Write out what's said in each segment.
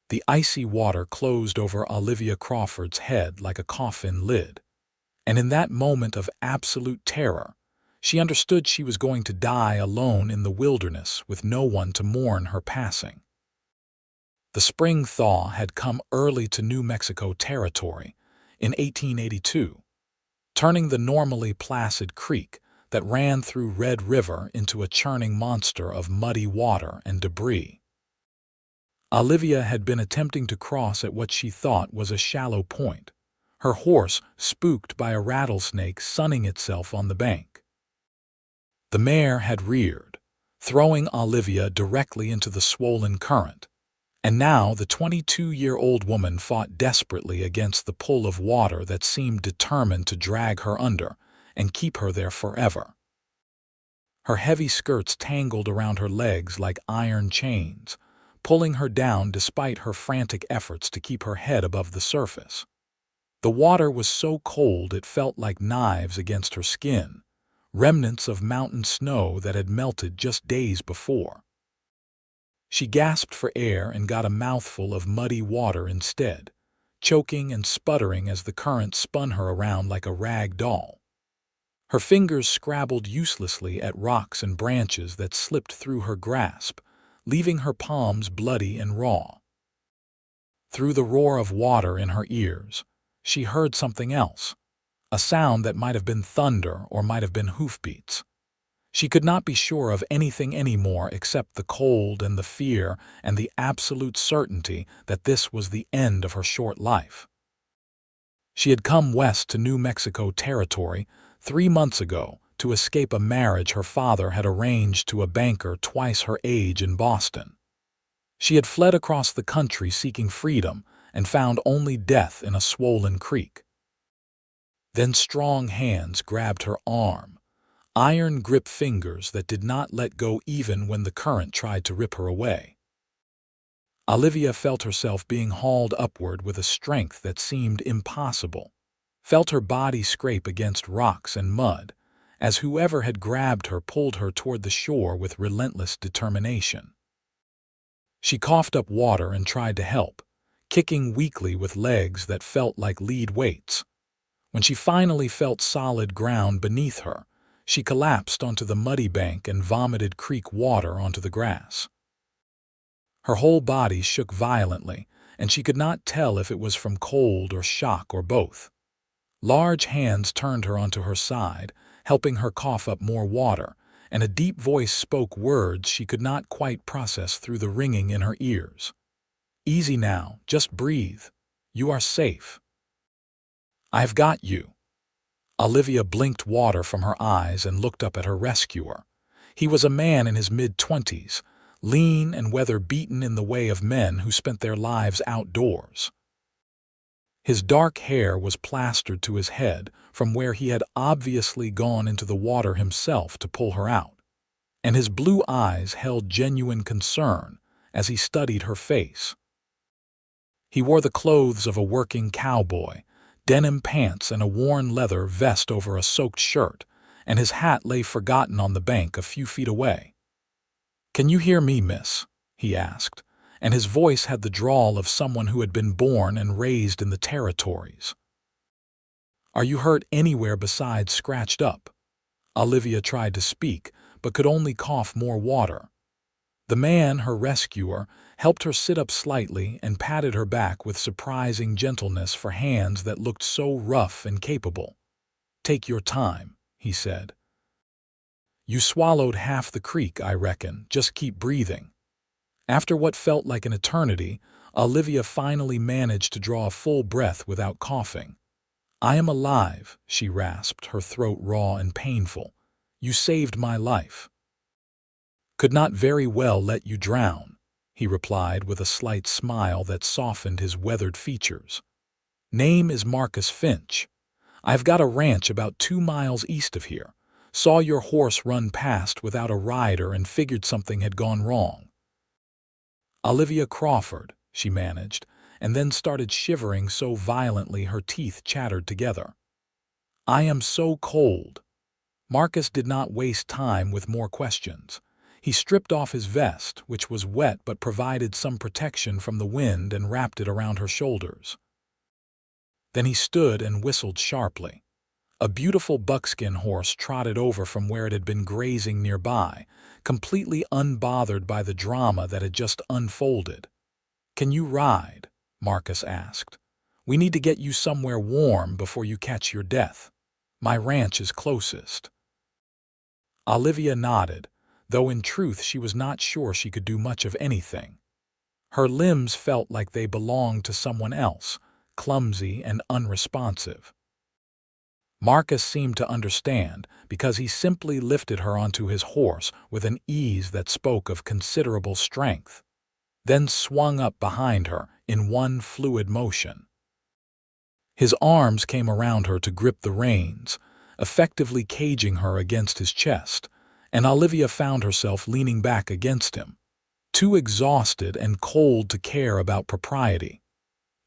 The icy water closed over Olivia Crawford's head like a coffin lid, and in that moment of absolute terror, she understood she was going to die alone in the wilderness with no one to mourn her passing. The spring thaw had come early to New Mexico territory in 1882, turning the normally placid creek that ran through Red River into a churning monster of muddy water and debris. Olivia had been attempting to cross at what she thought was a shallow point, her horse spooked by a rattlesnake sunning itself on the bank. The mare had reared, throwing Olivia directly into the swollen current, and now the 22-year-old woman fought desperately against the pull of water that seemed determined to drag her under and keep her there forever. Her heavy skirts tangled around her legs like iron chains, pulling her down despite her frantic efforts to keep her head above the surface. The water was so cold it felt like knives against her skin, remnants of mountain snow that had melted just days before. She gasped for air and got a mouthful of muddy water instead, choking and sputtering as the current spun her around like a rag doll. Her fingers scrabbled uselessly at rocks and branches that slipped through her grasp, leaving her palms bloody and raw. Through the roar of water in her ears, she heard something else, a sound that might have been thunder or might have been hoofbeats. She could not be sure of anything anymore except the cold and the fear and the absolute certainty that this was the end of her short life. She had come west to New Mexico territory 3 months ago to escape a marriage her father had arranged to a banker twice her age in Boston. She had fled across the country seeking freedom and found only death in a swollen creek. Then strong hands grabbed her arm, iron-grip fingers that did not let go even when the current tried to rip her away. Olivia felt herself being hauled upward with a strength that seemed impossible, felt her body scrape against rocks and mud, as whoever had grabbed her pulled her toward the shore with relentless determination. She coughed up water and tried to help, kicking weakly with legs that felt like lead weights. When she finally felt solid ground beneath her, she collapsed onto the muddy bank and vomited creek water onto the grass. Her whole body shook violently, and she could not tell if it was from cold or shock or both. Large hands turned her onto her side, helping her cough up more water, and a deep voice spoke words she could not quite process through the ringing in her ears. "Easy now, just breathe. You are safe. I've got you." Olivia blinked water from her eyes and looked up at her rescuer. He was a man in his mid-20s, lean and weather-beaten in the way of men who spent their lives outdoors. His dark hair was plastered to his head from where he had obviously gone into the water himself to pull her out, and his blue eyes held genuine concern as he studied her face. He wore the clothes of a working cowboy, denim pants and a worn leather vest over a soaked shirt, and his hat lay forgotten on the bank a few feet away. "Can you hear me, miss?" he asked, and his voice had the drawl of someone who had been born and raised in the territories. "Are you hurt anywhere besides scratched up?" Olivia tried to speak, but could only cough more water. The man, her rescuer, helped her sit up slightly and patted her back with surprising gentleness for hands that looked so rough and capable. "Take your time," he said. "You swallowed half the creek, I reckon. Just keep breathing." After what felt like an eternity, Olivia finally managed to draw a full breath without coughing. "I am alive," she rasped, her throat raw and painful. "You saved my life." "Could not very well let you drown," he replied with a slight smile that softened his weathered features. "Name is Marcus Finch. I've got a ranch about 2 miles east of here. Saw your horse run past without a rider and figured something had gone wrong." "Olivia Crawford," she managed, and then started shivering so violently her teeth chattered together. "I am so cold." Marcus did not waste time with more questions. He stripped off his vest, which was wet but provided some protection from the wind, and wrapped it around her shoulders. Then he stood and whistled sharply. A beautiful buckskin horse trotted over from where it had been grazing nearby, completely unbothered by the drama that had just unfolded. "Can you ride?" Marcus asked. "We need to get you somewhere warm before you catch your death. My ranch is closest." Olivia nodded, though in truth she was not sure she could do much of anything. Her limbs felt like they belonged to someone else, clumsy and unresponsive. Marcus seemed to understand, because he simply lifted her onto his horse with an ease that spoke of considerable strength, then swung up behind her in one fluid motion. His arms came around her to grip the reins, effectively caging her against his chest, and Olivia found herself leaning back against him, too exhausted and cold to care about propriety.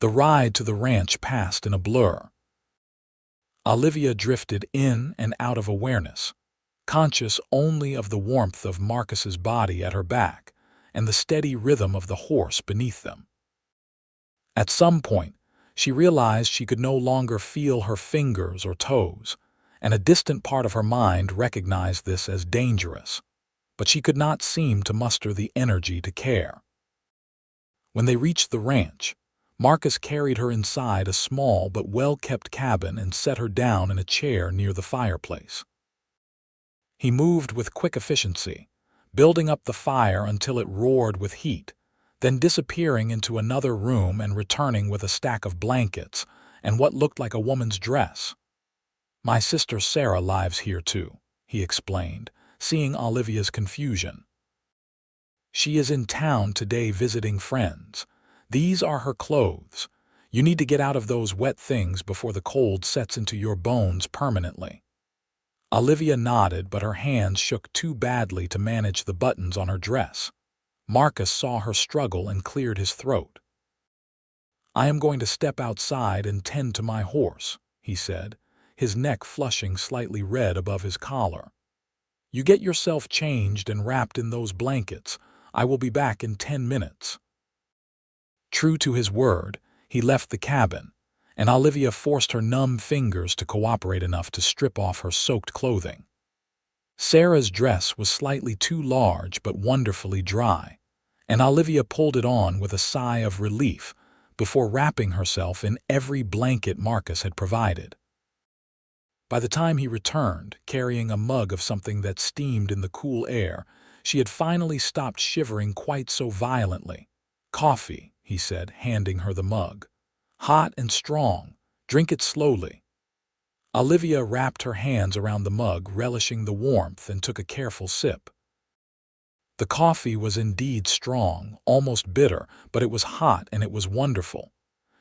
The ride to the ranch passed in a blur. Olivia drifted in and out of awareness, conscious only of the warmth of Marcus's body at her back and the steady rhythm of the horse beneath them. At some point, she realized she could no longer feel her fingers or toes, and a distant part of her mind recognized this as dangerous, but she could not seem to muster the energy to care. When they reached the ranch, Marcus carried her inside a small but well-kept cabin and set her down in a chair near the fireplace. He moved with quick efficiency, building up the fire until it roared with heat, then disappearing into another room and returning with a stack of blankets and what looked like a woman's dress. "My sister Sarah lives here too," he explained, seeing Olivia's confusion. "She is in town today visiting friends. These are her clothes. You need to get out of those wet things before the cold sets into your bones permanently." Olivia nodded, but her hands shook too badly to manage the buttons on her dress. Marcus saw her struggle and cleared his throat. "I am going to step outside and tend to my horse," he said, his neck flushing slightly red above his collar. "You get yourself changed and wrapped in those blankets. I will be back in 10 minutes. True to his word, he left the cabin, and Olivia forced her numb fingers to cooperate enough to strip off her soaked clothing. Sarah's dress was slightly too large but wonderfully dry, and Olivia pulled it on with a sigh of relief before wrapping herself in every blanket Marcus had provided. By the time he returned, carrying a mug of something that steamed in the cool air, she had finally stopped shivering quite so violently. "Coffee," he said, handing her the mug. "Hot and strong. Drink it slowly." Olivia wrapped her hands around the mug, relishing the warmth, and took a careful sip. The coffee was indeed strong, almost bitter, but it was hot and it was wonderful.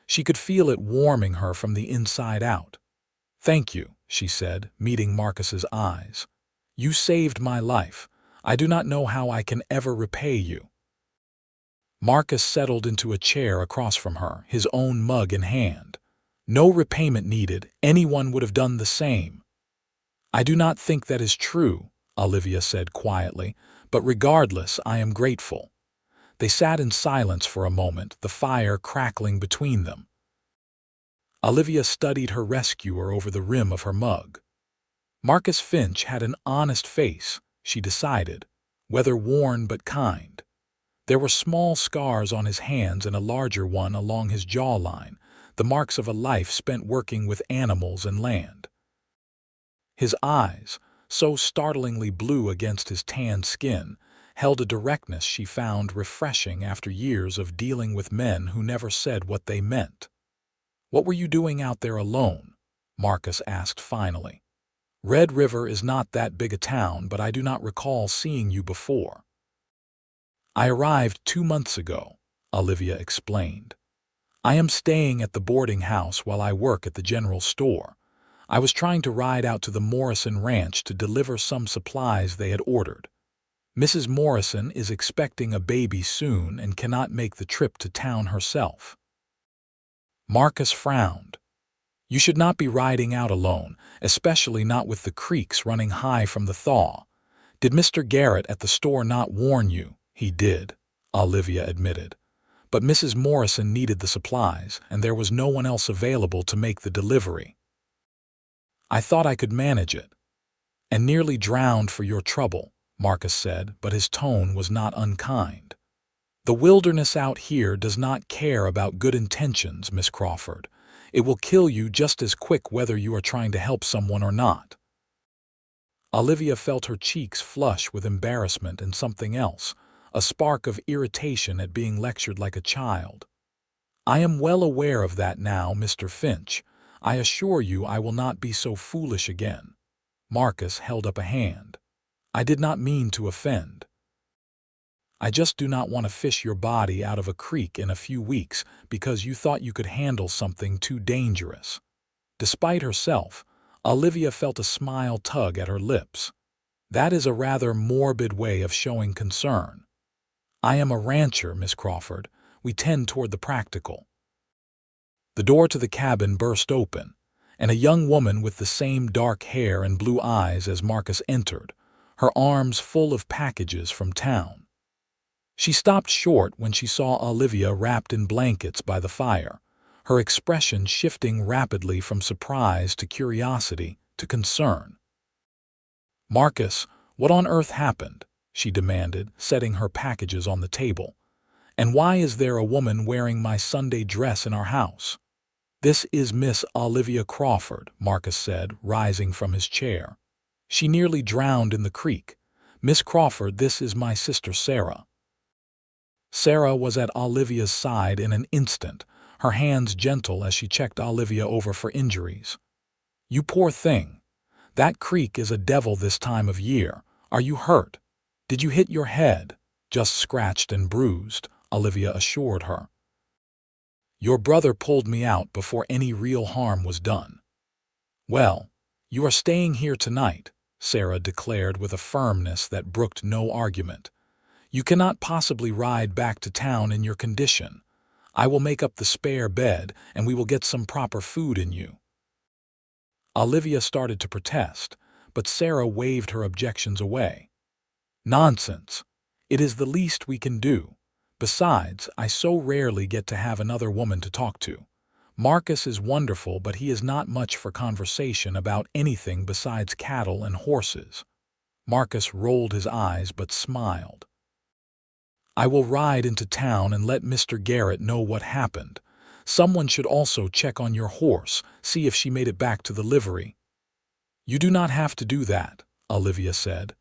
She could feel it warming her from the inside out. "Thank you," she said, meeting Marcus's eyes. "You saved my life. I do not know how I can ever repay you." Marcus settled into a chair across from her, his own mug in hand. "No repayment needed. Anyone would have done the same." "I do not think that is true," Olivia said quietly, "but regardless, I am grateful." They sat in silence for a moment, the fire crackling between them. Olivia studied her rescuer over the rim of her mug. Marcus Finch had an honest face, she decided, weather-worn but kind. There were small scars on his hands and a larger one along his jawline, the marks of a life spent working with animals and land. His eyes, so startlingly blue against his tanned skin, held a directness she found refreshing after years of dealing with men who never said what they meant. "What were you doing out there alone?" Marcus asked finally. "Red River is not that big a town, but I do not recall seeing you before." "I arrived 2 months ago," Olivia explained. "I am staying at the boarding house while I work at the general store. I was trying to ride out to the Morrison Ranch to deliver some supplies they had ordered. Mrs. Morrison is expecting a baby soon and cannot make the trip to town herself." Marcus frowned. "You should not be riding out alone, especially not with the creeks running high from the Thaw. Did Mr. Garrett at the store not warn you? He did, Olivia admitted. But Mrs. Morrison needed the supplies, and there was no one else available to make the delivery. I thought I could manage it. And nearly drowned for your trouble, Marcus said, but his tone was not unkind. The wilderness out here does not care about good intentions, Miss Crawford. It will kill you just as quick whether you are trying to help someone or not. Olivia felt her cheeks flush with embarrassment and something else, a spark of irritation at being lectured like a child. I am well aware of that now, Mr. Finch. I assure you I will not be so foolish again. Marcus held up a hand. I did not mean to offend. I just do not want to fish your body out of a creek in a few weeks because you thought you could handle something too dangerous. Despite herself, Olivia felt a smile tug at her lips. That is a rather morbid way of showing concern. I am a rancher, Miss Crawford. We tend toward the practical. The door to the cabin burst open, and a young woman with the same dark hair and blue eyes as Marcus entered, her arms full of packages from town. She stopped short when she saw Olivia wrapped in blankets by the fire, her expression shifting rapidly from surprise to curiosity to concern. Marcus, what on earth happened? She demanded, setting her packages on the table. And why is there a woman wearing my Sunday dress in our house? This is Miss Olivia Crawford, Marcus said, rising from his chair. She nearly drowned in the creek. Miss Crawford, this is my sister Sarah. Sarah was at Olivia's side in an instant, her hands gentle as she checked Olivia over for injuries. You poor thing. That creek is a devil this time of year. Are you hurt? Did you hit your head? Just scratched and bruised, Olivia assured her. Your brother pulled me out before any real harm was done. Well, you are staying here tonight, Sarah declared with a firmness that brooked no argument. You cannot possibly ride back to town in your condition. I will make up the spare bed, and we will get some proper food in you. Olivia started to protest, but Sarah waved her objections away. Nonsense. It is the least we can do. Besides, I so rarely get to have another woman to talk to. Marcus is wonderful, but he is not much for conversation about anything besides cattle and horses. Marcus rolled his eyes but smiled. I will ride into town and let Mr. Garrett know what happened. Someone should also check on your horse, see if she made it back to the livery. You do not have to do that, Olivia said.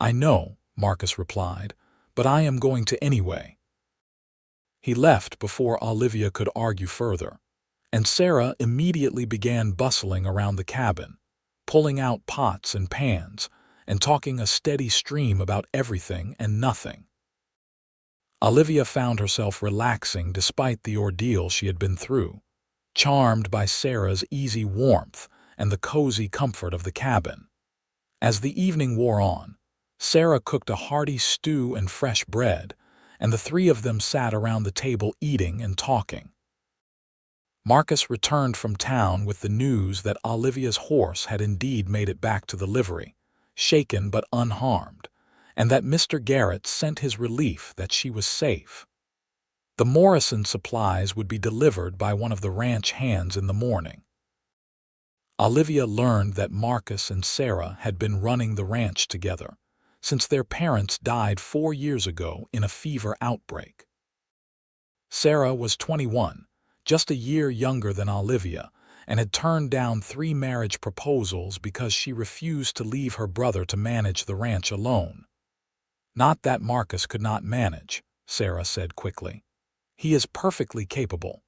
I know, Marcus replied, but I am going to anyway. He left before Olivia could argue further, and Sarah immediately began bustling around the cabin, pulling out pots and pans, and talking a steady stream about everything and nothing. Olivia found herself relaxing despite the ordeal she had been through, charmed by Sarah's easy warmth and the cozy comfort of the cabin. As the evening wore on, Sarah cooked a hearty stew and fresh bread, and the three of them sat around the table eating and talking. Marcus returned from town with the news that Olivia's horse had indeed made it back to the livery, shaken but unharmed, and that Mr. Garrett sent his relief that she was safe. The Morrison supplies would be delivered by one of the ranch hands in the morning. Olivia learned that Marcus and Sarah had been running the ranch together, since their parents died 4 years ago in a fever outbreak. Sarah was 21, just a year younger than Olivia, and had turned down 3 marriage proposals because she refused to leave her brother to manage the ranch alone. Not that Marcus could not manage, Sarah said quickly. He is perfectly capable.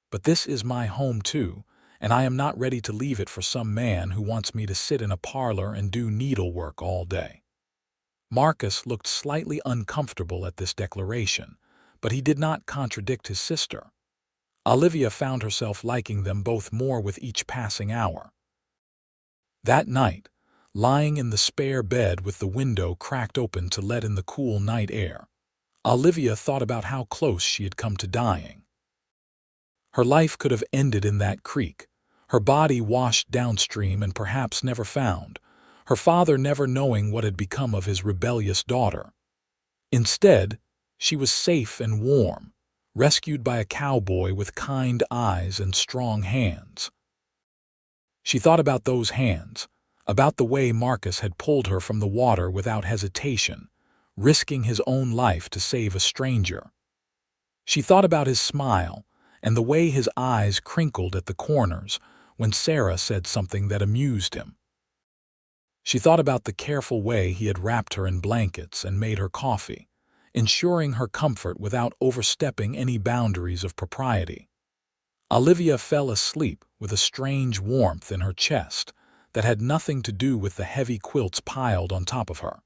But this is my home too, and I am not ready to leave it for some man who wants me to sit in a parlor and do needlework all day. Marcus looked slightly uncomfortable at this declaration, but he did not contradict his sister. Olivia found herself liking them both more with each passing hour. That night, lying in the spare bed with the window cracked open to let in the cool night air, Olivia thought about how close she had come to dying. Her life could have ended in that creek, her body washed downstream and perhaps never found, her father never knowing what had become of his rebellious daughter. Instead, she was safe and warm, rescued by a cowboy with kind eyes and strong hands. She thought about those hands, about the way Marcus had pulled her from the water without hesitation, risking his own life to save a stranger. She thought about his smile and the way his eyes crinkled at the corners when Sarah said something that amused him. She thought about the careful way he had wrapped her in blankets and made her coffee, ensuring her comfort without overstepping any boundaries of propriety. Olivia fell asleep with a strange warmth in her chest that had nothing to do with the heavy quilts piled on top of her.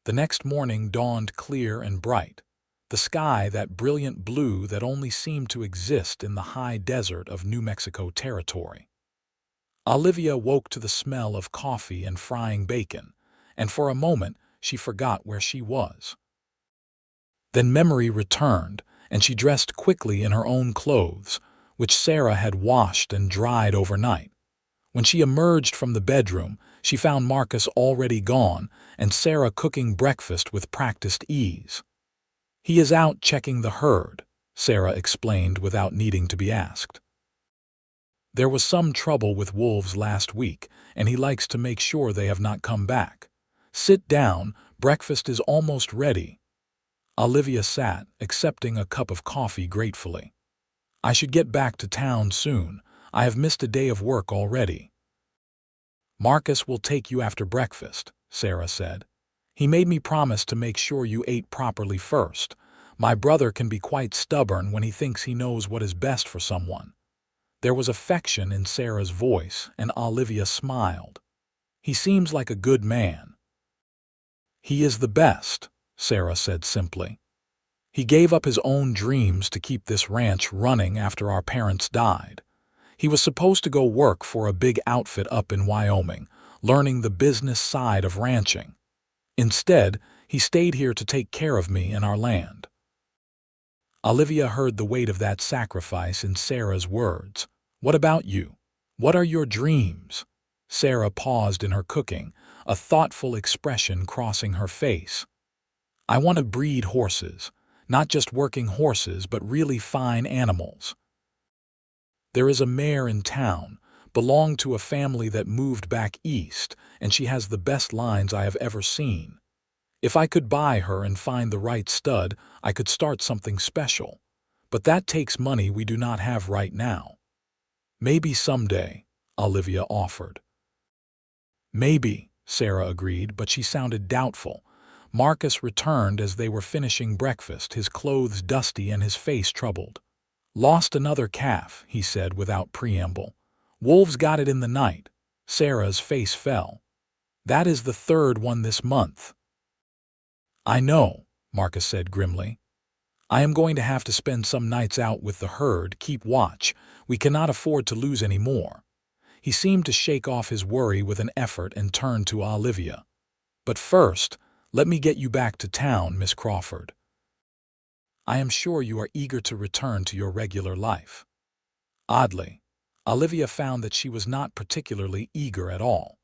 The next morning dawned clear and bright, the sky that brilliant blue that only seemed to exist in the high desert of New Mexico territory. Olivia woke to the smell of coffee and frying bacon, and for a moment she forgot where she was. Then memory returned, and she dressed quickly in her own clothes, which Sarah had washed and dried overnight. When she emerged from the bedroom, she found Marcus already gone and Sarah cooking breakfast with practiced ease. "He is out checking the herd," Sarah explained without needing to be asked. "There was some trouble with wolves last week, and he likes to make sure they have not come back. Sit down, breakfast is almost ready." Olivia sat, accepting a cup of coffee gratefully. "I should get back to town soon. I have missed a day of work already." "Marcus will take you after breakfast," Sarah said. "He made me promise to make sure you ate properly first. My brother can be quite stubborn when he thinks he knows what is best for someone." There was affection in Sarah's voice, and Olivia smiled. "He seems like a good man." "He is the best," Sarah said simply. "He gave up his own dreams to keep this ranch running after our parents died. He was supposed to go work for a big outfit up in Wyoming, learning the business side of ranching. Instead, he stayed here to take care of me and our land." Olivia heard the weight of that sacrifice in Sarah's words. "What about you? What are your dreams?" Sarah paused in her cooking, a thoughtful expression crossing her face. "I want to breed horses, not just working horses, but really fine animals. There is a mare in town, belonged to a family that moved back east, and she has the best lines I have ever seen. If I could buy her and find the right stud, I could start something special. But that takes money we do not have right now." "Maybe someday," Olivia offered. "Maybe," Sarah agreed, but she sounded doubtful. Marcus returned as they were finishing breakfast, his clothes dusty and his face troubled. "Lost another calf," he said without preamble. "Wolves got it in the night." Sarah's face fell. "That is the third one this month." "I know," Marcus said grimly. "I am going to have to spend some nights out with the herd, keep watch. We cannot afford to lose any more." He seemed to shake off his worry with an effort and turned to Olivia. "But first, let me get you back to town, Miss Crawford. I am sure you are eager to return to your regular life." Oddly, Olivia found that she was not particularly eager at all.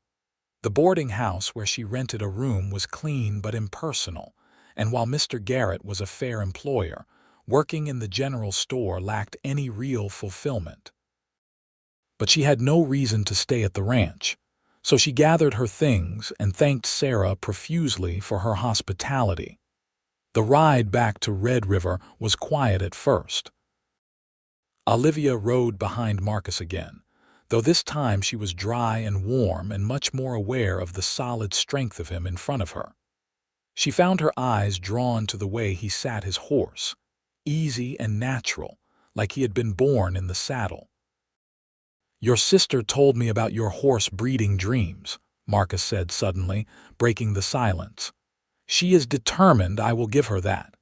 The boarding house where she rented a room was clean but impersonal, and while Mr. Garrett was a fair employer, working in the general store lacked any real fulfillment. But she had no reason to stay at the ranch, so she gathered her things and thanked Sarah profusely for her hospitality. The ride back to Red River was quiet at first. Olivia rode behind Marcus again, though this time she was dry and warm and much more aware of the solid strength of him in front of her. She found her eyes drawn to the way he sat his horse, easy and natural, like he had been born in the saddle. "Your sister told me about your horse breeding dreams," Marcus said suddenly, breaking the silence. "She is determined I will give her that."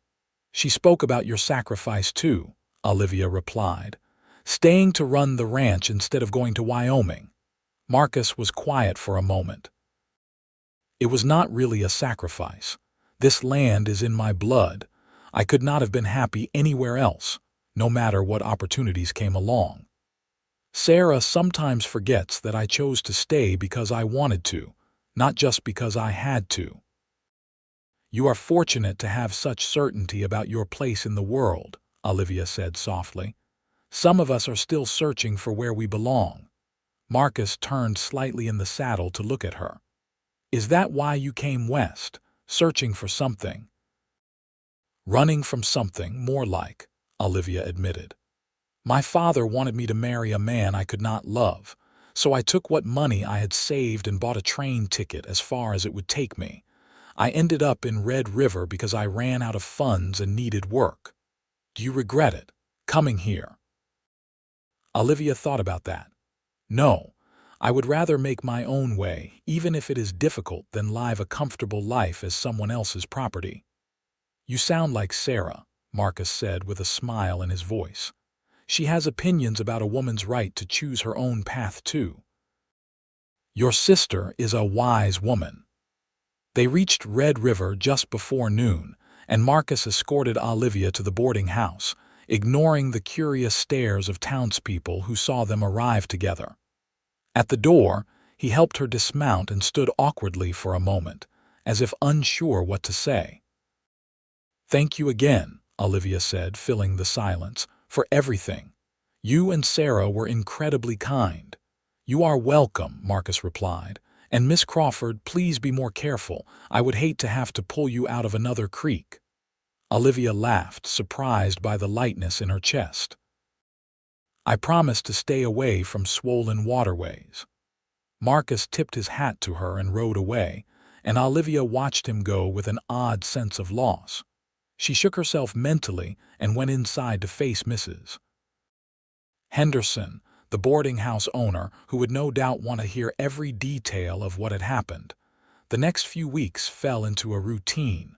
"She spoke about your sacrifice too," Olivia replied. "Staying to run the ranch instead of going to Wyoming." Marcus was quiet for a moment. "It was not really a sacrifice. This land is in my blood. I could not have been happy anywhere else, no matter what opportunities came along. Sarah sometimes forgets that I chose to stay because I wanted to," not just because I had to. You are fortunate to have such certainty about your place in the world, Olivia said softly. Some of us are still searching for where we belong. Marcus turned slightly in the saddle to look at her. Is that why you came west, searching for something? Running from something, more like, Olivia admitted. My father wanted me to marry a man I could not love, so I took what money I had saved and bought a train ticket as far as it would take me. I ended up in Red River because I ran out of funds and needed work. Do you regret it, coming here? Olivia thought about that. No, I would rather make my own way, even if it is difficult, than live a comfortable life as someone else's property. You sound like Sarah, Marcus said with a smile in his voice. She has opinions about a woman's right to choose her own path too. Your sister is a wise woman. They reached Red River just before noon, and Marcus escorted Olivia to the boarding house, ignoring the curious stares of townspeople who saw them arrive together. At the door, he helped her dismount and stood awkwardly for a moment, as if unsure what to say. Thank you again, Olivia said, filling the silence, for everything. You and Sarah were incredibly kind. You are welcome, Marcus replied. And Miss Crawford, please be more careful. I would hate to have to pull you out of another creek. Olivia laughed, surprised by the lightness in her chest. I promise to stay away from swollen waterways. Marcus tipped his hat to her and rode away, and Olivia watched him go with an odd sense of loss. She shook herself mentally and went inside to face Mrs. Henderson, the boarding house owner, who would no doubt want to hear every detail of what had happened. The next few weeks fell into a routine.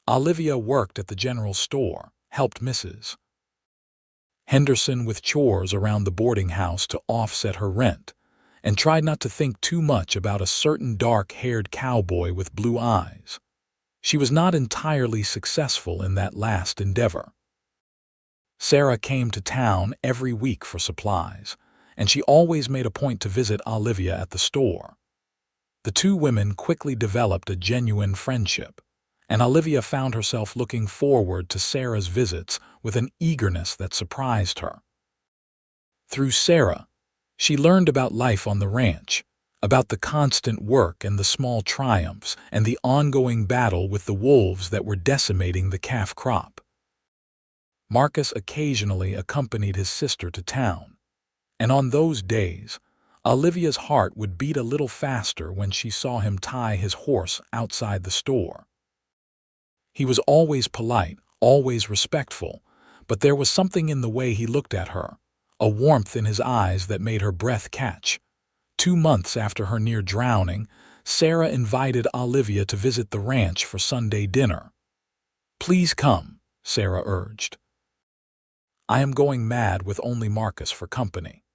Olivia worked at the general store, helped Mrs. Henderson with chores around the boarding house to offset her rent, and tried not to think too much about a certain dark-haired cowboy with blue eyes. She was not entirely successful in that last endeavor. Sarah came to town every week for supplies, and she always made a point to visit Olivia at the store. The two women quickly developed a genuine friendship, and Olivia found herself looking forward to Sarah's visits with an eagerness that surprised her. Through Sarah, she learned about life on the ranch, about the constant work and the small triumphs and the ongoing battle with the wolves that were decimating the calf crop. Marcus occasionally accompanied his sister to town, and on those days, Olivia's heart would beat a little faster when she saw him tie his horse outside the store. He was always polite, always respectful, but there was something in the way he looked at her, a warmth in his eyes that made her breath catch. 2 months after her near drowning, Sarah invited Olivia to visit the ranch for Sunday dinner. Please come, Sarah urged. I am going mad with only Marcus for company.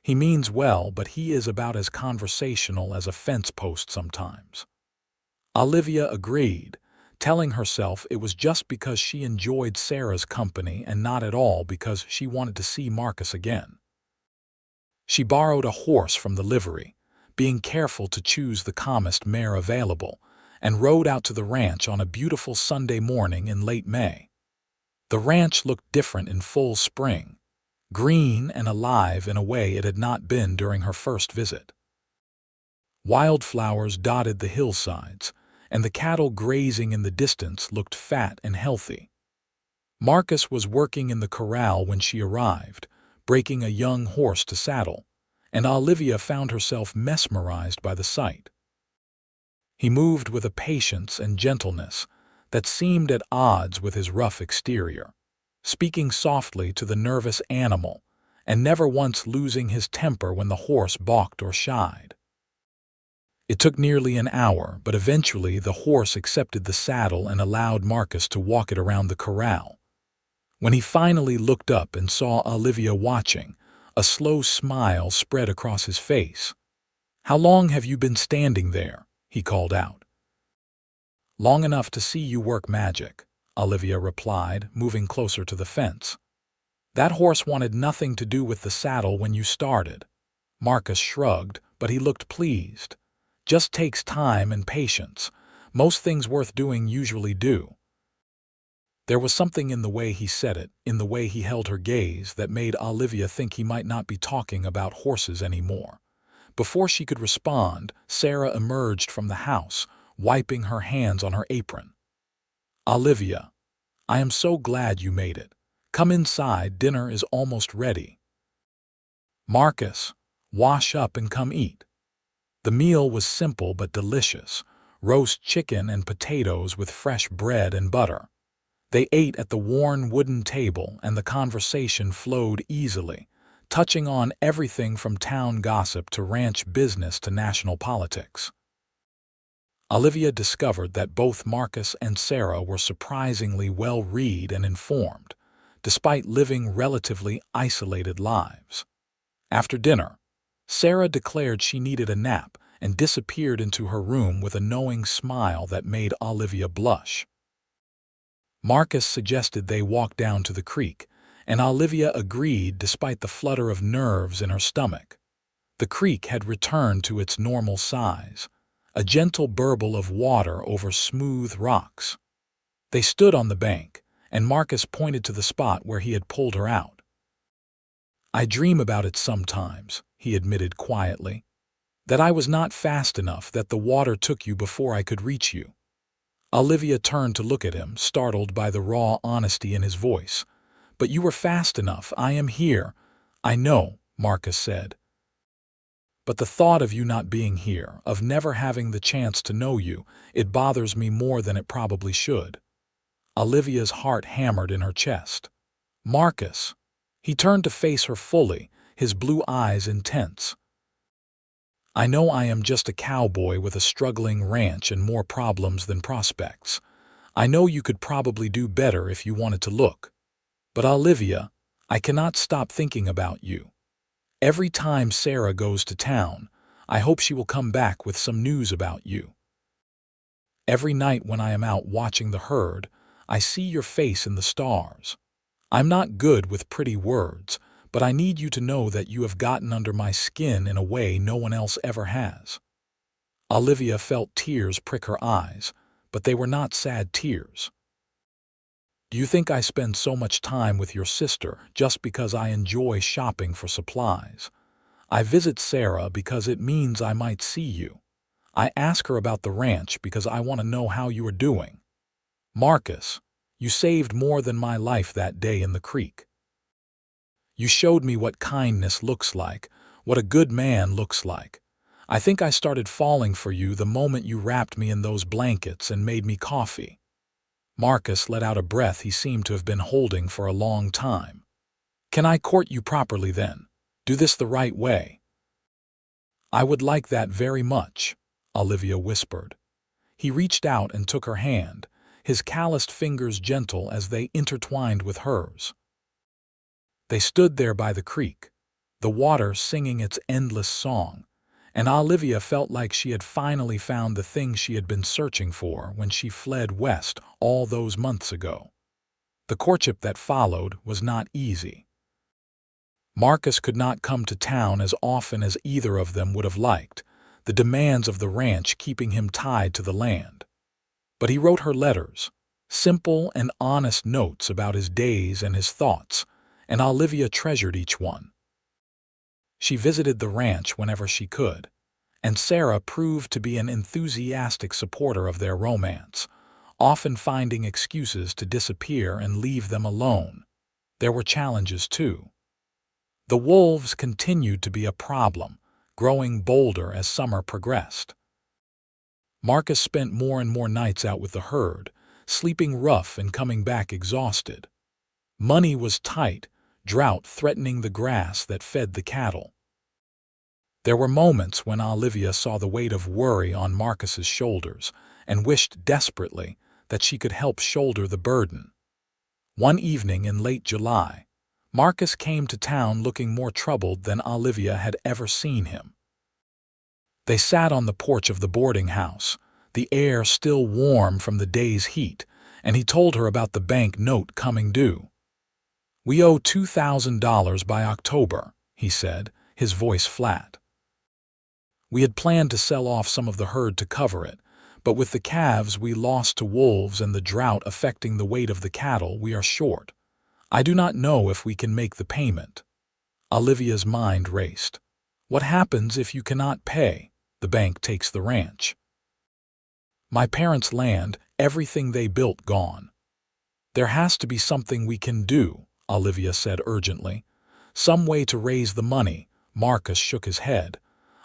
He means well, but he is about as conversational as a fence post sometimes. Olivia agreed, telling herself it was just because she enjoyed Sarah's company and not at all because she wanted to see Marcus again. She borrowed a horse from the livery, being careful to choose the calmest mare available, and rode out to the ranch on a beautiful Sunday morning in late May. The ranch looked different in full spring, green and alive in a way it had not been during her first visit. Wildflowers dotted the hillsides, and the cattle grazing in the distance looked fat and healthy. Marcus was working in the corral when she arrived, breaking a young horse to saddle, and Olivia found herself mesmerized by the sight. He moved with a patience and gentleness that seemed at odds with his rough exterior, speaking softly to the nervous animal and never once losing his temper when the horse balked or shied. It took nearly an hour, but eventually the horse accepted the saddle and allowed Marcus to walk it around the corral. When he finally looked up and saw Olivia watching, a slow smile spread across his face. How long have you been standing there? He called out. Long enough to see you work magic, Olivia replied, moving closer to the fence. That horse wanted nothing to do with the saddle when you started. Marcus shrugged, but he looked pleased. Just takes time and patience. Most things worth doing usually do. There was something in the way he said it, in the way he held her gaze, that made Olivia think he might not be talking about horses anymore. Before she could respond, Sarah emerged from the house, wiping her hands on her apron. "Olivia, I am so glad you made it. Come inside, dinner is almost ready." "Marcus, wash up and come eat." The meal was simple but delicious: roast chicken and potatoes with fresh bread and butter. They ate at the worn wooden table, and the conversation flowed easily, touching on everything from town gossip to ranch business to national politics. Olivia discovered that both Marcus and Sarah were surprisingly well-read and informed, despite living relatively isolated lives. After dinner, Sarah declared she needed a nap and disappeared into her room with a knowing smile that made Olivia blush. Marcus suggested they walk down to the creek, and Olivia agreed despite the flutter of nerves in her stomach. The creek had returned to its normal size, a gentle burble of water over smooth rocks. They stood on the bank, and Marcus pointed to the spot where he had pulled her out. "I dream about it sometimes," he admitted quietly, "that I was not fast enough, that the water took you before I could reach you." Olivia turned to look at him, startled by the raw honesty in his voice. "But you were fast enough. I am here." "I know," Marcus said. "But the thought of you not being here, of never having the chance to know you, it bothers me more than it probably should." Olivia's heart hammered in her chest. "Marcus." He turned to face her fully, his blue eyes intense. "I know I am just a cowboy with a struggling ranch and more problems than prospects. I know you could probably do better if you wanted to look. But Olivia, I cannot stop thinking about you. Every time Sarah goes to town, I hope she will come back with some news about you. Every night when I am out watching the herd, I see your face in the stars. I'm not good with pretty words, but I need you to know that you have gotten under my skin in a way no one else ever has." Olivia felt tears prick her eyes, but they were not sad tears. "Do you think I spend so much time with your sister just because I enjoy shopping for supplies? I visit Sarah because it means I might see you. I ask her about the ranch because I want to know how you are doing. Marcus, you saved more than my life that day in the creek. You showed me what kindness looks like, what a good man looks like. I think I started falling for you the moment you wrapped me in those blankets and made me coffee." Marcus let out a breath he seemed to have been holding for a long time. "Can I court you properly then? Do this the right way?" "I would like that very much," Olivia whispered. He reached out and took her hand, his calloused fingers gentle as they intertwined with hers. They stood there by the creek, the water singing its endless song, and Olivia felt like she had finally found the thing she had been searching for when she fled west all those months ago. The courtship that followed was not easy. Marcus could not come to town as often as either of them would have liked, the demands of the ranch keeping him tied to the land. But he wrote her letters, simple and honest notes about his days and his thoughts, and Olivia treasured each one. She visited the ranch whenever she could, and Sarah proved to be an enthusiastic supporter of their romance, often finding excuses to disappear and leave them alone. There were challenges too. The wolves continued to be a problem, growing bolder as summer progressed. Marcus spent more and more nights out with the herd, sleeping rough and coming back exhausted. Money was tight, drought threatening the grass that fed the cattle. There were moments when Olivia saw the weight of worry on Marcus's shoulders and wished desperately that she could help shoulder the burden. One evening in late July, Marcus came to town looking more troubled than Olivia had ever seen him. They sat on the porch of the boarding house, the air still warm from the day's heat, and he told her about the bank note coming due. "We owe $2,000 by October," he said, his voice flat. We had planned to sell off some of the herd to cover it, but with the calves we lost to wolves and the drought affecting the weight of the cattle, we are short. I do not know if we can make the payment." Olivia's mind raced. "What happens if you cannot pay? The bank takes the ranch. My parents' land, everything they built gone." "There has to be something we can do," Olivia said urgently. "Some way to raise the money." Marcus shook his head.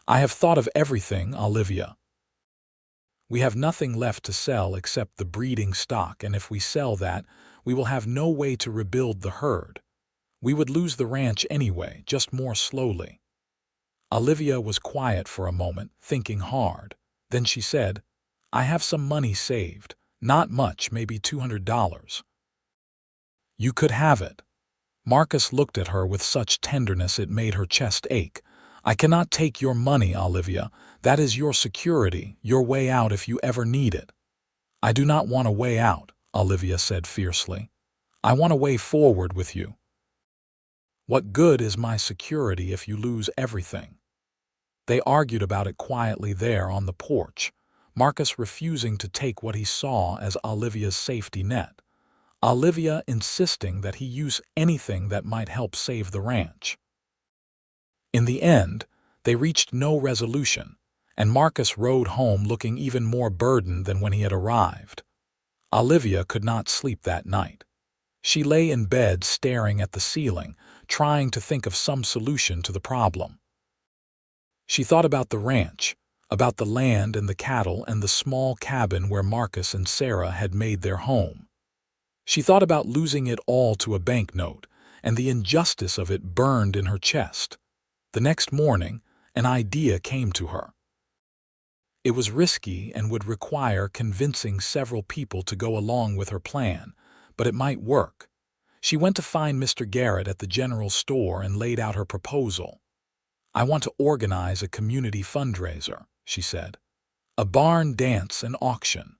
"I have thought of everything, Olivia. We have nothing left to sell except the breeding stock, and if we sell that, we will have no way to rebuild the herd. We would lose the ranch anyway, just more slowly." Olivia was quiet for a moment, thinking hard. Then she said, "I have some money saved. Not much, maybe $200. You could have it." Marcus looked at her with such tenderness it made her chest ache. "I cannot take your money, Olivia. That is your security, your way out if you ever need it." "I do not want a way out," Olivia said fiercely. "I want a way forward with you. What good is my security if you lose everything?" They argued about it quietly there on the porch, Marcus refusing to take what he saw as Olivia's safety net. Olivia insisting that he use anything that might help save the ranch. In the end, they reached no resolution, and Marcus rode home looking even more burdened than when he had arrived. Olivia could not sleep that night. She lay in bed staring at the ceiling, trying to think of some solution to the problem. She thought about the ranch, about the land and the cattle and the small cabin where Marcus and Sarah had made their home. She thought about losing it all to a banknote, and the injustice of it burned in her chest. The next morning, an idea came to her. It was risky and would require convincing several people to go along with her plan, but it might work. She went to find Mr. Garrett at the general store and laid out her proposal. "I want to organize a community fundraiser," she said. "A barn dance and auction.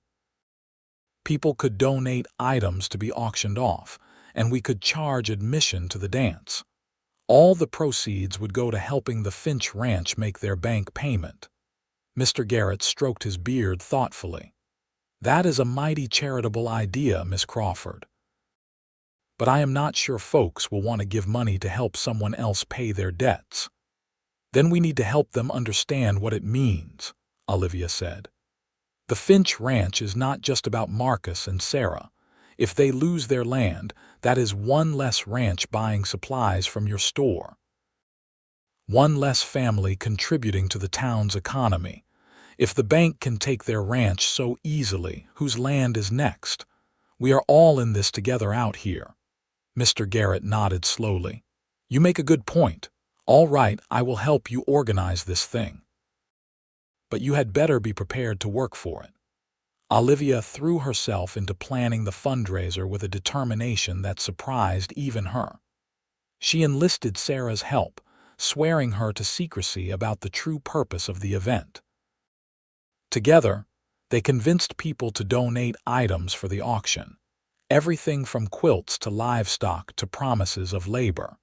People could donate items to be auctioned off, and we could charge admission to the dance. All the proceeds would go to helping the Finch Ranch make their bank payment." Mr. Garrett stroked his beard thoughtfully. "That is a mighty charitable idea, Miss Crawford. But I am not sure folks will want to give money to help someone else pay their debts." "Then we need to help them understand what it means," Olivia said. "The Finch Ranch is not just about Marcus and Sarah. If they lose their land, that is one less ranch buying supplies from your store. One less family contributing to the town's economy. If the bank can take their ranch so easily, whose land is next? We are all in this together out here." Mr. Garrett nodded slowly. "You make a good point. All right, I will help you organize this thing. But you had better be prepared to work for it." Olivia threw herself into planning the fundraiser with a determination that surprised even her. She enlisted Sarah's help, swearing her to secrecy about the true purpose of the event. Together, they convinced people to donate items for the auction, everything from quilts to livestock to promises of labor.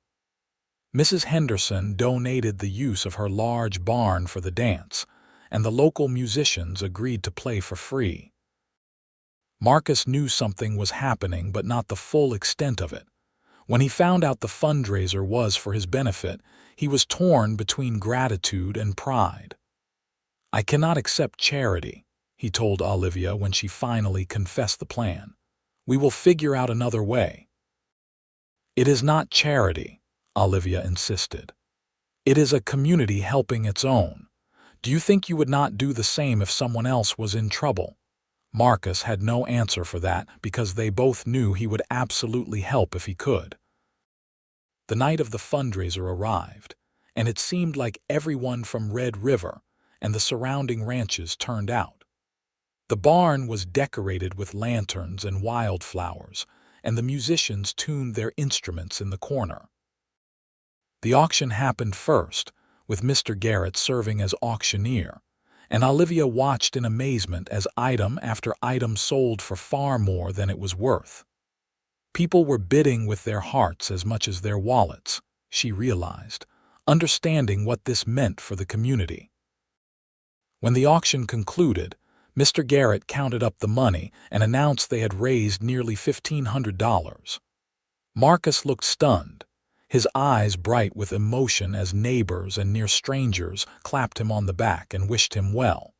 Mrs. Henderson donated the use of her large barn for the dance, and the local musicians agreed to play for free. Marcus knew something was happening, but not the full extent of it. When he found out the fundraiser was for his benefit, he was torn between gratitude and pride. "I cannot accept charity," he told Olivia when she finally confessed the plan. "We will figure out another way." "It is not charity," Olivia insisted. "It is a community helping its own. Do you think you would not do the same if someone else was in trouble?" Marcus had no answer for that because they both knew he would absolutely help if he could. The night of the fundraiser arrived, and it seemed like everyone from Red River and the surrounding ranches turned out. The barn was decorated with lanterns and wildflowers, and the musicians tuned their instruments in the corner. The auction happened first, with Mr. Garrett serving as auctioneer, and Olivia watched in amazement as item after item sold for far more than it was worth. People were bidding with their hearts as much as their wallets, she realized, understanding what this meant for the community. When the auction concluded, Mr. Garrett counted up the money and announced they had raised nearly $1,500. Marcus looked stunned, his eyes bright with emotion as neighbors and near strangers clapped him on the back and wished him well.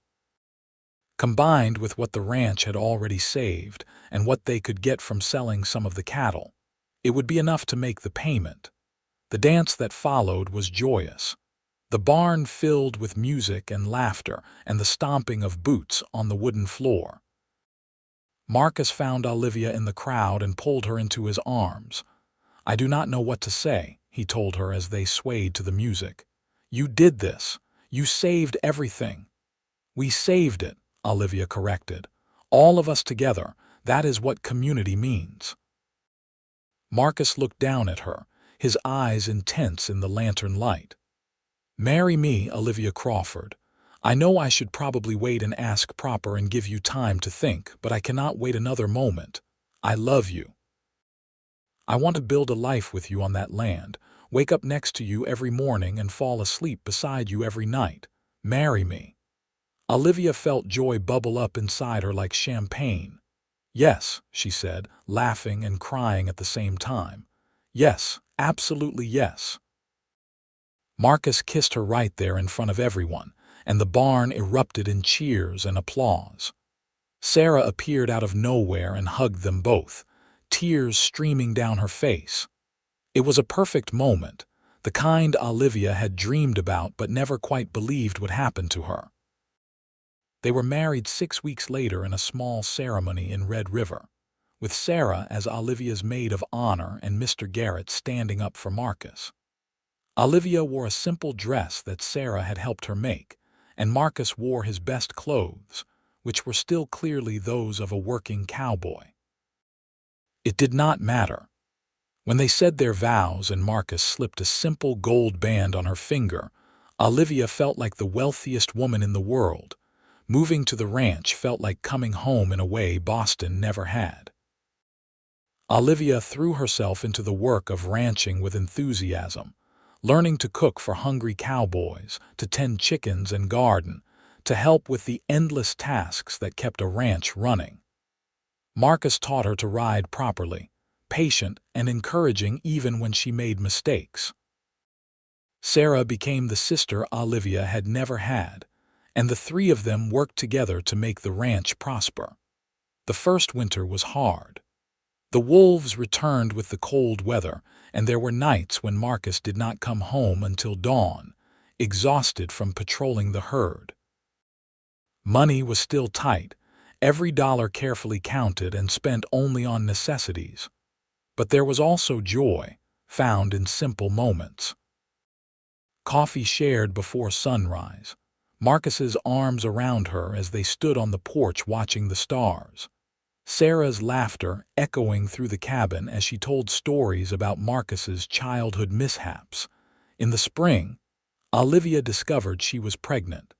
Combined with what the ranch had already saved and what they could get from selling some of the cattle, it would be enough to make the payment. The dance that followed was joyous. The barn filled with music and laughter and the stomping of boots on the wooden floor. Marcus found Olivia in the crowd and pulled her into his arms. "I do not know what to say," he told her as they swayed to the music. "You did this. You saved everything." "We saved it," Olivia corrected. "All of us together. That is what community means." Marcus looked down at her, his eyes intense in the lantern light. "Marry me, Olivia Crawford. I know I should probably wait and ask proper and give you time to think, but I cannot wait another moment. I love you. I want to build a life with you on that land, wake up next to you every morning and fall asleep beside you every night. Marry me." Olivia felt joy bubble up inside her like champagne. "Yes," she said, laughing and crying at the same time. "Yes, absolutely yes." Marcus kissed her right there in front of everyone, and the barn erupted in cheers and applause. Sarah appeared out of nowhere and hugged them both, tears streaming down her face. It was a perfect moment, the kind Olivia had dreamed about but never quite believed would happen to her. They were married 6 weeks later in a small ceremony in Red River, with Sarah as Olivia's maid of honor and Mr. Garrett standing up for Marcus. Olivia wore a simple dress that Sarah had helped her make, and Marcus wore his best clothes, which were still clearly those of a working cowboy. It did not matter. When they said their vows and Marcus slipped a simple gold band on her finger, Olivia felt like the wealthiest woman in the world. Moving to the ranch felt like coming home in a way Boston never had. Olivia threw herself into the work of ranching with enthusiasm, learning to cook for hungry cowboys, to tend chickens and garden, to help with the endless tasks that kept a ranch running. Marcus taught her to ride properly, patient and encouraging even when she made mistakes. Sarah became the sister Olivia had never had, and the three of them worked together to make the ranch prosper. The first winter was hard. The wolves returned with the cold weather, and there were nights when Marcus did not come home until dawn, exhausted from patrolling the herd. Money was still tight, every dollar carefully counted and spent only on necessities. But there was also joy, found in simple moments. Coffee shared before sunrise, Marcus's arms around her as they stood on the porch watching the stars. Sarah's laughter echoing through the cabin as she told stories about Marcus's childhood mishaps. In the spring, Olivia discovered she was pregnant.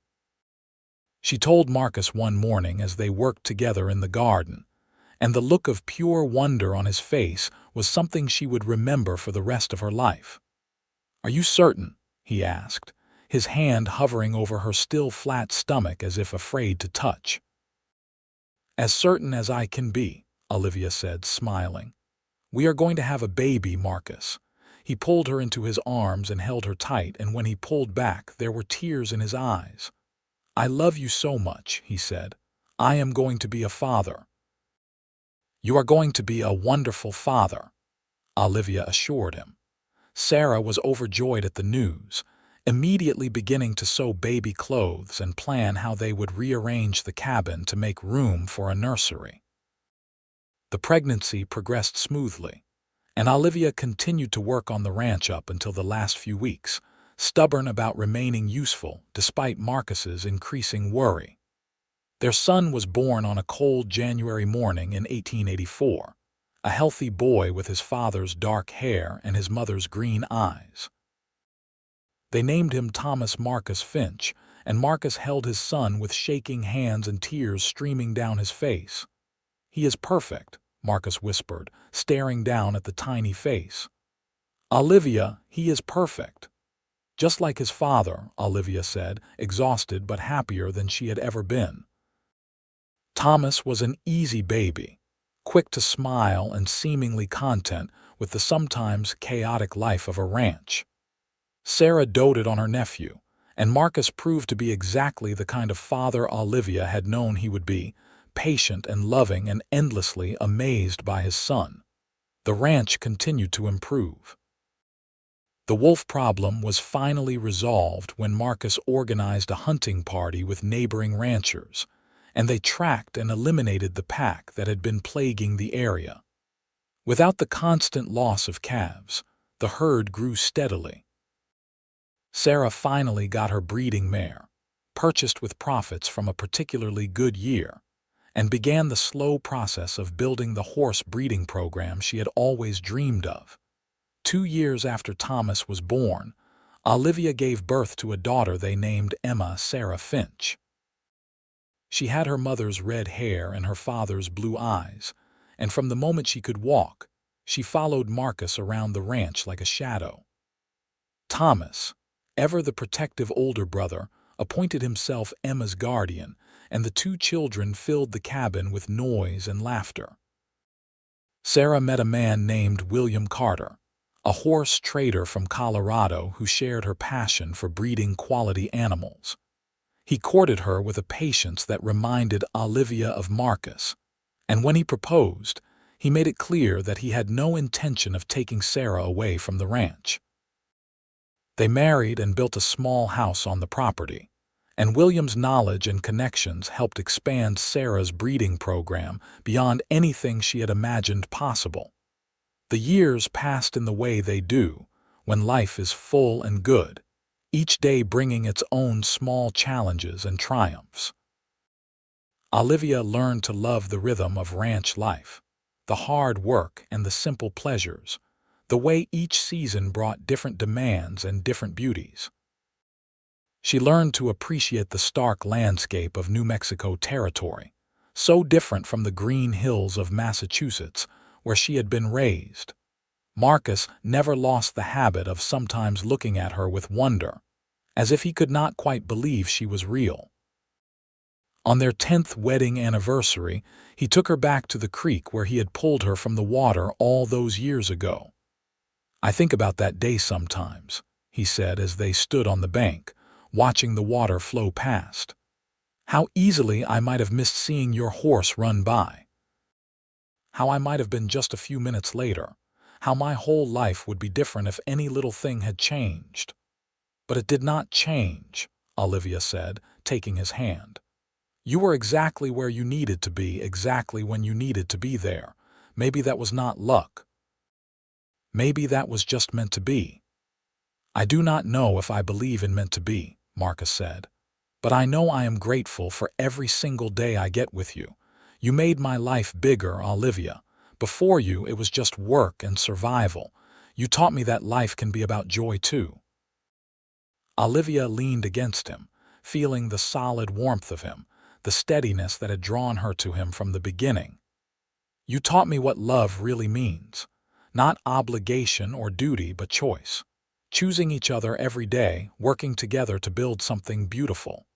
She told Marcus one morning as they worked together in the garden, and the look of pure wonder on his face was something she would remember for the rest of her life. "Are you certain?" he asked, his hand hovering over her still flat stomach as if afraid to touch. "As certain as I can be," Olivia said, smiling. "We are going to have a baby, Marcus." He pulled her into his arms and held her tight, and when he pulled back, there were tears in his eyes. "I love you so much," he said. "I am going to be a father." "You are going to be a wonderful father," Olivia assured him. Sarah was overjoyed at the news, immediately beginning to sew baby clothes and plan how they would rearrange the cabin to make room for a nursery. The pregnancy progressed smoothly, and Olivia continued to work on the ranch up until the last few weeks, stubborn about remaining useful despite Marcus's increasing worry. Their son was born on a cold January morning in 1884, a healthy boy with his father's dark hair and his mother's green eyes. They named him Thomas Marcus Finch, and Marcus held his son with shaking hands and tears streaming down his face. "He is perfect," Marcus whispered, staring down at the tiny face. "Olivia, he is perfect." Just like his father, Olivia said, exhausted but happier than she had ever been. Thomas was an easy baby, quick to smile and seemingly content with the sometimes chaotic life of a ranch. Sarah doted on her nephew, and Marcus proved to be exactly the kind of father Olivia had known he would be, patient and loving and endlessly amazed by his son. The ranch continued to improve. The wolf problem was finally resolved when Marcus organized a hunting party with neighboring ranchers, and they tracked and eliminated the pack that had been plaguing the area. Without the constant loss of calves, the herd grew steadily. Sarah finally got her breeding mare, purchased with profits from a particularly good year, and began the slow process of building the horse breeding program she had always dreamed of. 2 years after Thomas was born, Olivia gave birth to a daughter they named Emma Sarah Finch. She had her mother's red hair and her father's blue eyes, and from the moment she could walk, she followed Marcus around the ranch like a shadow. Thomas, ever the protective older brother, appointed himself Emma's guardian, and the 2 children filled the cabin with noise and laughter. Sarah met a man named William Carter, a horse trader from Colorado who shared her passion for breeding quality animals. He courted her with a patience that reminded Olivia of Marcus, and when he proposed, he made it clear that he had no intention of taking Sarah away from the ranch. They married and built a small house on the property, and William's knowledge and connections helped expand Sarah's breeding program beyond anything she had imagined possible. The years passed in the way they do, when life is full and good, each day bringing its own small challenges and triumphs. Olivia learned to love the rhythm of ranch life, the hard work and the simple pleasures, the way each season brought different demands and different beauties. She learned to appreciate the stark landscape of New Mexico territory, so different from the green hills of Massachusetts, where she had been raised. Marcus never lost the habit of sometimes looking at her with wonder, as if he could not quite believe she was real. On their 10th wedding anniversary, he took her back to the creek where he had pulled her from the water all those years ago. "I think about that day sometimes," he said as they stood on the bank, watching the water flow past. "How easily I might have missed seeing your horse run by. How I might have been just a few minutes later. How my whole life would be different if any little thing had changed." "But it did not change," Olivia said, taking his hand. "You were exactly where you needed to be, exactly when you needed to be there. Maybe that was not luck. Maybe that was just meant to be." "I do not know if I believe in meant to be," Marcus said. "But I know I am grateful for every single day I get with you. You made my life bigger, Olivia. Before you, it was just work and survival. You taught me that life can be about joy too." Olivia leaned against him, feeling the solid warmth of him, the steadiness that had drawn her to him from the beginning. "You taught me what love really means. Not obligation or duty, but choice. Choosing each other every day, working together to build something beautiful."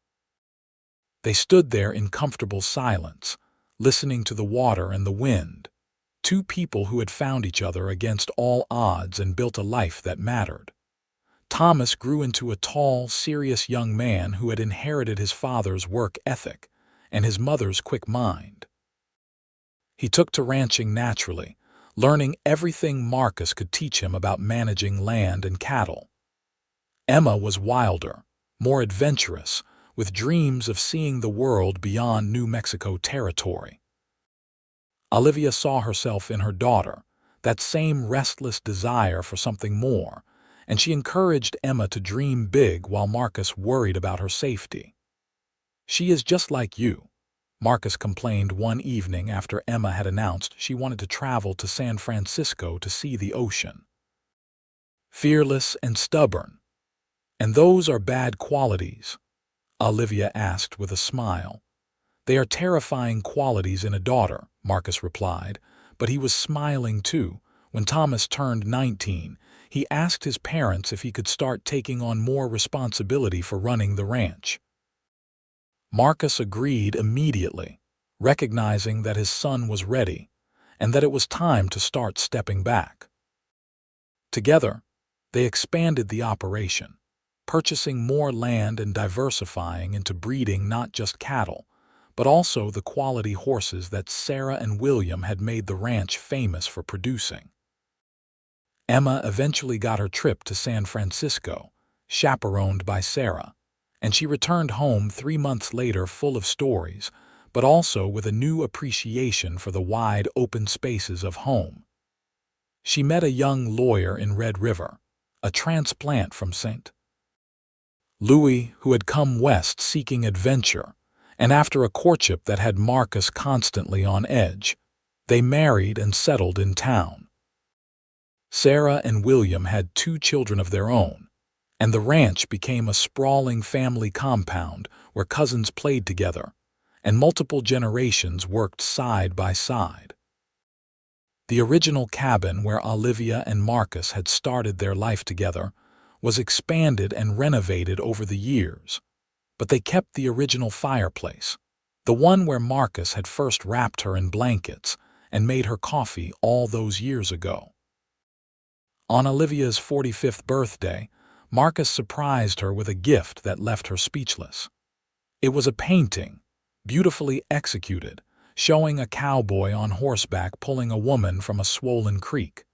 They stood there in comfortable silence, listening to the water and the wind. 2 people who had found each other against all odds and built a life that mattered. Thomas grew into a tall, serious young man who had inherited his father's work ethic and his mother's quick mind. He took to ranching naturally, learning everything Marcus could teach him about managing land and cattle. Emma was wilder, more adventurous, with dreams of seeing the world beyond New Mexico territory. Olivia saw herself in her daughter, that same restless desire for something more, and she encouraged Emma to dream big while Marcus worried about her safety. "She is just like you," Marcus complained one evening after Emma had announced she wanted to travel to San Francisco to see the ocean. "Fearless and stubborn. And those are bad qualities?" Olivia asked with a smile. "They are terrifying qualities in a daughter," Marcus replied, but he was smiling too. When Thomas turned 19, He asked his parents if he could start taking on more responsibility for running the ranch. Marcus agreed immediately, recognizing that his son was ready and that it was time to start stepping back. Together, they expanded the operation, purchasing more land and diversifying into breeding not just cattle, but also the quality horses that Sarah and William had made the ranch famous for producing. Emma eventually got her trip to San Francisco, chaperoned by Sarah, and she returned home 3 months later full of stories, but also with a new appreciation for the wide open spaces of home. She met a young lawyer in Red River, a transplant from St. Louis who had come west seeking adventure, and after a courtship that had Marcus constantly on edge, they married and settled in town. Sarah and William had 2 children of their own, and the ranch became a sprawling family compound where cousins played together, and multiple generations worked side by side. The original cabin where Olivia and Marcus had started their life together was expanded and renovated over the years, but they kept the original fireplace, the one where Marcus had first wrapped her in blankets and made her coffee all those years ago. On Olivia's 45th birthday, Marcus surprised her with a gift that left her speechless. It was a painting, beautifully executed, showing a cowboy on horseback pulling a woman from a swollen creek.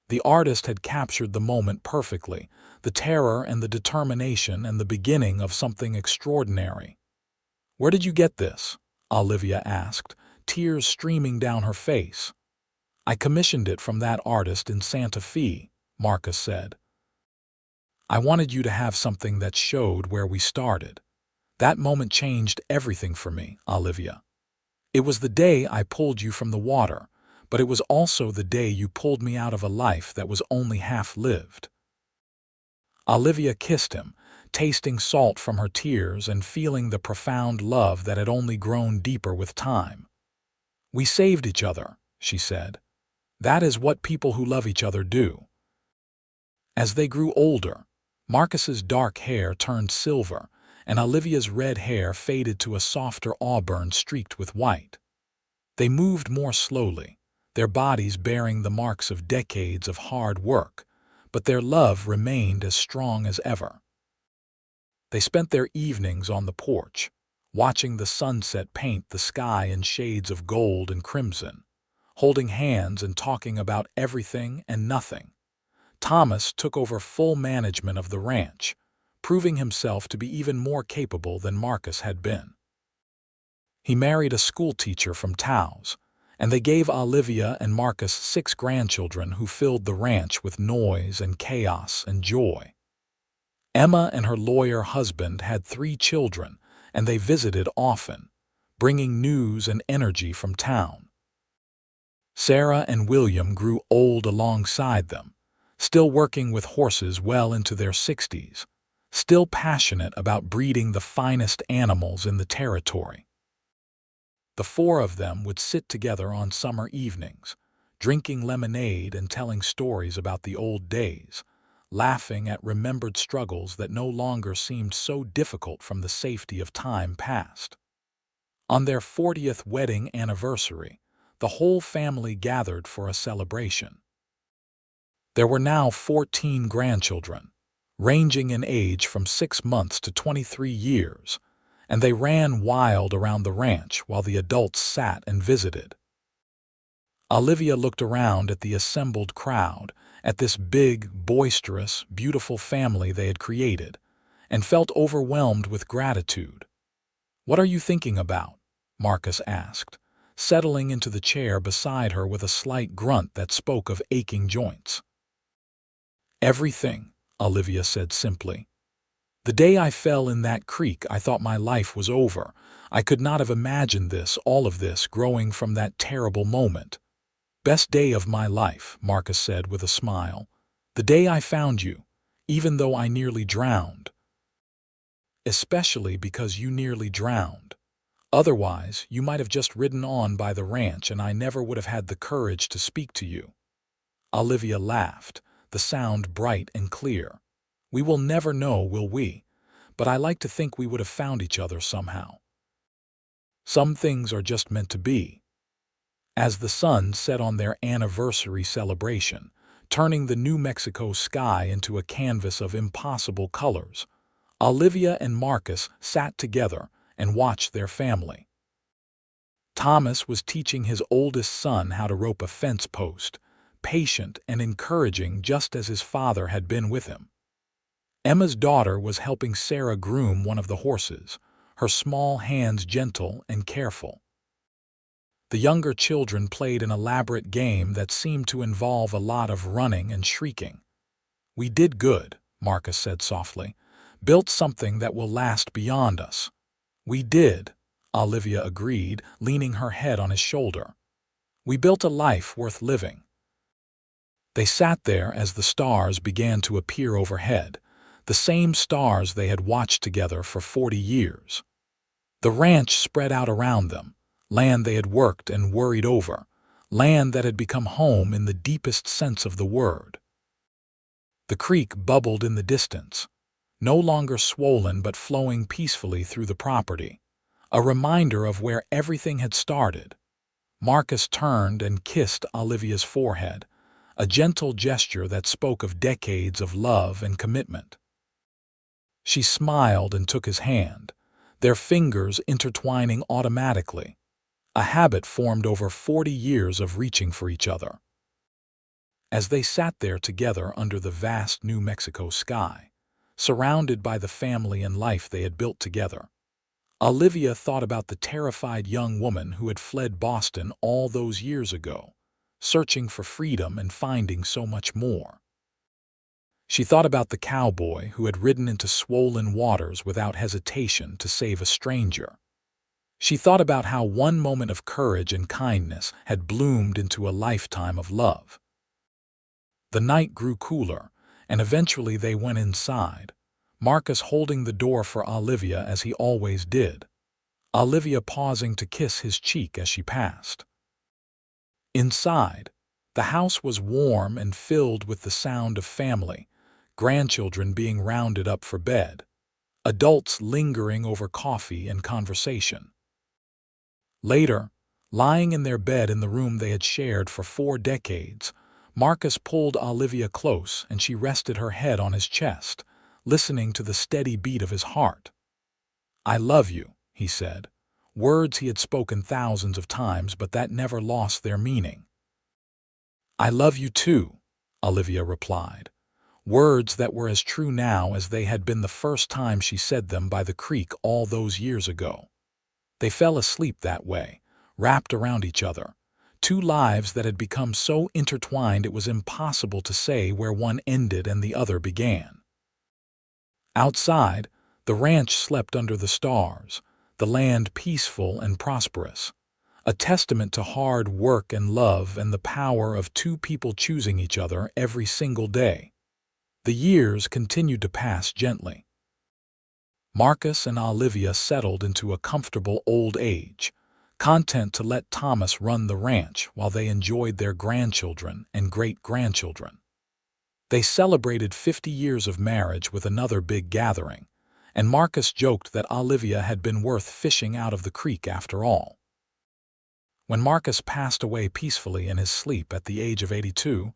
The artist had captured the moment perfectly, the terror and the determination and the beginning of something extraordinary. "Where did you get this?" Olivia asked, tears streaming down her face. "I commissioned it from that artist in Santa Fe," Marcus said. "I wanted you to have something that showed where we started. That moment changed everything for me, Olivia. It was the day I pulled you from the water, but it was also the day you pulled me out of a life that was only half lived." Olivia kissed him, tasting salt from her tears and feeling the profound love that had only grown deeper with time. "We saved each other," she said. "That is what people who love each other do." As they grew older, Marcus's dark hair turned silver, and Olivia's red hair faded to a softer auburn streaked with white. They moved more slowly, their bodies bearing the marks of decades of hard work, but their love remained as strong as ever. They spent their evenings on the porch, watching the sunset paint the sky in shades of gold and crimson, holding hands and talking about everything and nothing. Thomas took over full management of the ranch, proving himself to be even more capable than Marcus had been. He married a schoolteacher from Thaw, and they gave Olivia and Marcus 6 grandchildren who filled the ranch with noise and chaos and joy. Emma and her lawyer husband had 3 children, and they visited often, bringing news and energy from town. Sarah and William grew old alongside them, still working with horses well into their 60s, still passionate about breeding the finest animals in the territory. The 4 of them would sit together on summer evenings, drinking lemonade and telling stories about the old days, laughing at remembered struggles that no longer seemed so difficult from the safety of time past. On their 40th wedding anniversary, the whole family gathered for a celebration. There were now 14 grandchildren, ranging in age from 6 months to 23 years, and they ran wild around the ranch while the adults sat and visited. Olivia looked around at the assembled crowd, at this big, boisterous, beautiful family they had created, and felt overwhelmed with gratitude. "What are you thinking about?" Marcus asked, settling into the chair beside her with a slight grunt that spoke of aching joints. "Everything," Olivia said simply. "The day I fell in that creek, I thought my life was over. I could not have imagined this, all of this, growing from that terrible moment. Best day of my life," Marcus said with a smile. "The day I found you, even though I nearly drowned. Especially because you nearly drowned. Otherwise, you might have just ridden on by the ranch and I never would have had the courage to speak to you." Olivia laughed, the sound bright and clear. "We will never know, will we? But I like to think we would have found each other somehow. Some things are just meant to be." As the sun set on their anniversary celebration, turning the New Mexico sky into a canvas of impossible colors, Olivia and Marcus sat together and watched their family. Thomas was teaching his oldest son how to rope a fence post, patient and encouraging just as his father had been with him. Emma's daughter was helping Sarah groom one of the horses, her small hands gentle and careful. The younger children played an elaborate game that seemed to involve a lot of running and shrieking. "We did good," Marcus said softly. "Built something that will last beyond us." "We did," Olivia agreed, leaning her head on his shoulder. "We built a life worth living." They sat there as the stars began to appear overhead, the same stars they had watched together for 40 years. The ranch spread out around them, land they had worked and worried over, land that had become home in the deepest sense of the word. The creek bubbled in the distance, no longer swollen but flowing peacefully through the property, a reminder of where everything had started. Marcus turned and kissed Olivia's forehead, a gentle gesture that spoke of decades of love and commitment. She smiled and took his hand, their fingers intertwining automatically, a habit formed over 40 years of reaching for each other. As they sat there together under the vast New Mexico sky, surrounded by the family and life they had built together, Olivia thought about the terrified young woman who had fled Boston all those years ago, searching for freedom and finding so much more. She thought about the cowboy who had ridden into swollen waters without hesitation to save a stranger. She thought about how one moment of courage and kindness had bloomed into a lifetime of love. The night grew cooler, and eventually they went inside, Marcus holding the door for Olivia as he always did, Olivia pausing to kiss his cheek as she passed. Inside, the house was warm and filled with the sound of family, grandchildren being rounded up for bed, adults lingering over coffee and conversation. Later, lying in their bed in the room they had shared for 4 decades, Marcus pulled Olivia close and she rested her head on his chest, listening to the steady beat of his heart. "I love you," he said, words he had spoken thousands of times but that never lost their meaning. "I love you too," Olivia replied, words that were as true now as they had been the first time she said them by the creek all those years ago. They fell asleep that way, wrapped around each other, 2 lives that had become so intertwined it was impossible to say where one ended and the other began. Outside, the ranch slept under the stars, the land peaceful and prosperous, a testament to hard work and love and the power of 2 people choosing each other every single day. The years continued to pass gently. Marcus and Olivia settled into a comfortable old age, content to let Thomas run the ranch while they enjoyed their grandchildren and great-grandchildren. They celebrated 50 years of marriage with another big gathering, and Marcus joked that Olivia had been worth fishing out of the creek after all. When Marcus passed away peacefully in his sleep at the age of 82,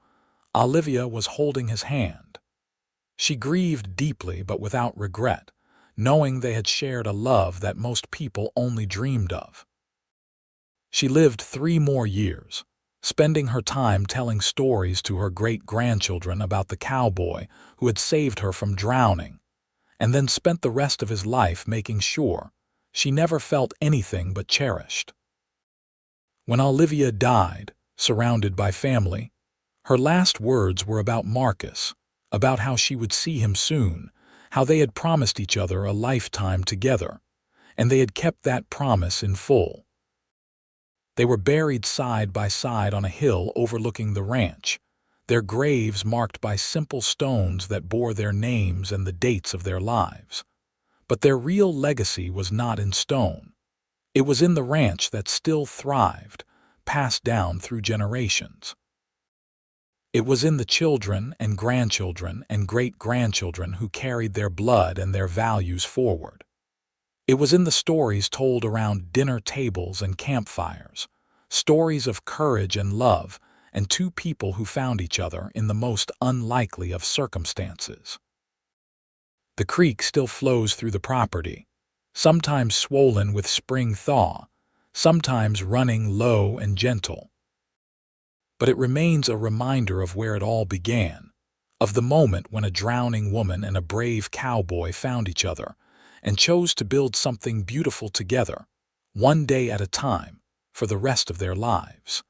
Olivia was holding his hand. She grieved deeply but without regret, knowing they had shared a love that most people only dreamed of. She lived 3 more years, spending her time telling stories to her great-grandchildren about the cowboy who had saved her from drowning, and then spent the rest of his life making sure she never felt anything but cherished. When Olivia died, surrounded by family, her last words were about Marcus, about how she would see him soon, how they had promised each other a lifetime together, and they had kept that promise in full. They were buried side by side on a hill overlooking the ranch, their graves marked by simple stones that bore their names and the dates of their lives. But their real legacy was not in stone. It was in the ranch that still thrived, passed down through generations. It was in the children and grandchildren and great-grandchildren who carried their blood and their values forward. It was in the stories told around dinner tables and campfires, stories of courage and love, and two people who found each other in the most unlikely of circumstances. The creek still flows through the property, sometimes swollen with spring thaw, sometimes running low and gentle. But it remains a reminder of where it all began, of the moment when a drowning woman and a brave cowboy found each other and chose to build something beautiful together, one day at a time, for the rest of their lives.